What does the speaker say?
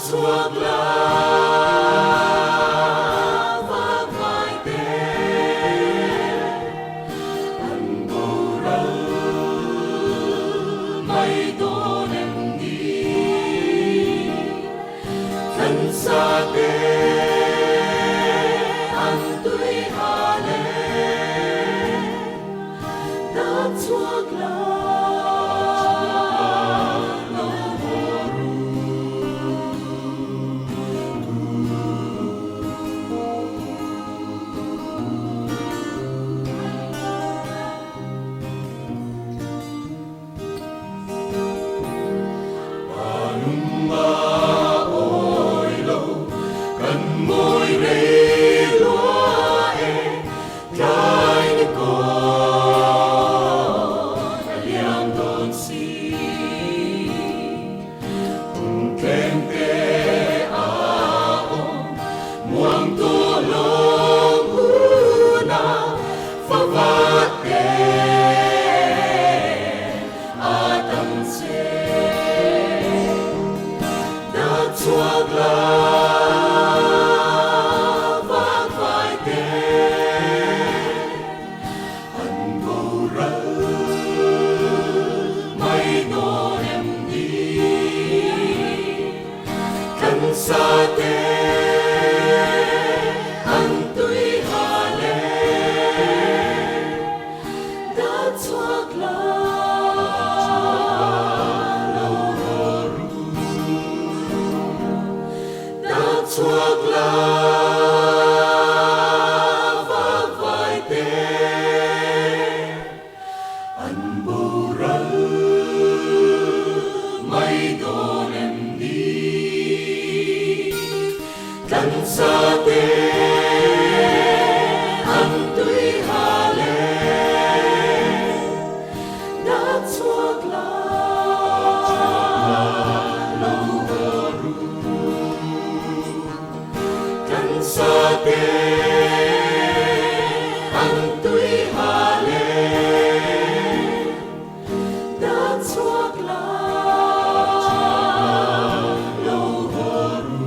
Suag la vagvaite ang moral may donem di kan sate ang tuyhale dat suag la Suag la vagvaite ang moral may donem di kan sate ang tuyhale dat suag la suag la vagvaite ang moral may donem di kan sate ang tuyhale dat suag la sate ang tuyhale dat suag la lohoru.